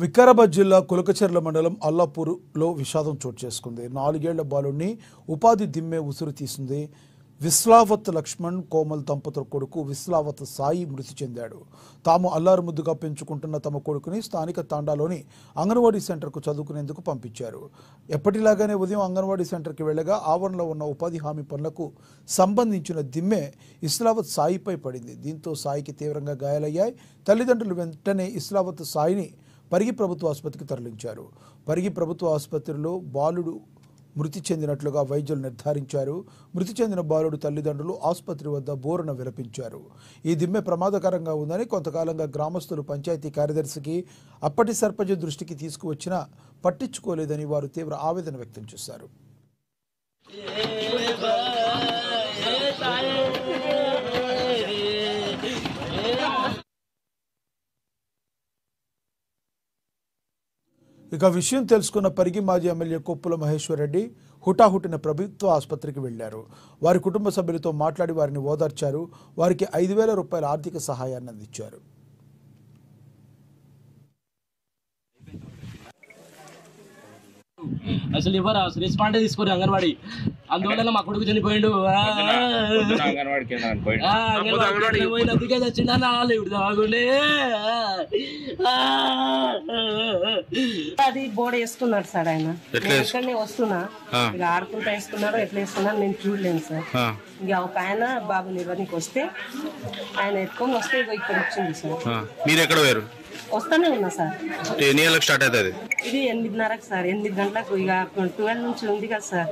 వికారాబాద్ జిల్లా కులకచెర్ల మండలం అల్లాపూర్లో విషాదం చోటు చేసుకుంది. 4 ఏళ్ల బాలుడిని ఉపాధి దిమ్మె ఉసురు తీసింది. విస్లావత్ లక్ష్మణ్ కోమల్ దంపతుల కొడుకు విస్లావత్ సాయి మృతి చెందాడు. తాము అల్లారు ముద్దుగా పెంచుకుంటున్న తమ కొడుకుని స్థానిక తాండాలోని అంగన్వాడీ సెంటర్కు చదువుకునేందుకు పంపించారు. ఎప్పటిలాగానే ఉదయం అంగన్వాడీ సెంటర్కి వెళ్లగా ఆవరణలో ఉన్న ఉపాధి హామీ పనులకు సంబంధించిన దిమ్మె ఇస్లావత్ సాయిపై పడింది. దీంతో సాయికి తీవ్రంగా గాయాలయ్యాయి. తల్లిదండ్రులు వెంటనే ఇస్లావత్ సాయిని పరిగి ప్రభుత్వ ఆసుపత్రికి తరలించారు. పరిగి ప్రభుత్వ ఆసుపత్రిలో బాలుడు మృతి చెందినట్లుగా వైద్యులు నిర్ధారించారు. మృతి చెందిన బాలుడు తల్లిదండ్రులు ఆసుపత్రి వద్ద బోరున విలపించారు. ఈ దిమ్మె ప్రమాదకరంగా ఉందని కొంతకాలంగా గ్రామస్తులు పంచాయతీ కార్యదర్శికి, అప్పటి సర్పంచ్ దృష్టికి తీసుకువచ్చినా పట్టించుకోలేదని వారు తీవ్ర ఆవేదన వ్యక్తం చేశారు. ఇక విషయం తెలుసుకున్న పరిగి మాజీ ఎమ్మెల్యే కొప్పుల మహేశ్వర్ రెడ్డి హుటాహుటిన ప్రభుత్వ ఆసుపత్రికి వెళ్లారు. వారి కుటుంబ సభ్యులతో మాట్లాడి వారిని ఓదార్చారు. వారికి 5,000 రూపాయల ఆర్థిక సహాయాన్ని అందించారు. అసలు ఎవరు రెస్పాండ్ తీసుకోరు అంగన్వాడి. అందువల్ల మా కొడుకు చనిపోయిండు. అందుకే చచ్చిండా బాగుండే. అది బోర్డు వేసుకున్నాడు సార్. ఆయన ఎక్కడనే వస్తున్నా ఇక ఆడుకుంటా వేసుకున్నారో ఎట్లా వేసుకున్నారో నేను చూడలేను సార్. ఇక ఒక ఆయన బాబు నిర్వహణకి వస్తే ఆయన ఎత్తుకొని వస్తే ఇక ఇక్కడ వచ్చింది సార్. మీరు ఎక్కడ వేరు వస్తానే ఉన్నా సార్. ఎన్ని గంటలకు స్టార్ట్ అవుతుంది? ఇది 8:30కి సార్. 8 గంటలకు ఇక 12 నుంచి ఉంది కదా సార్.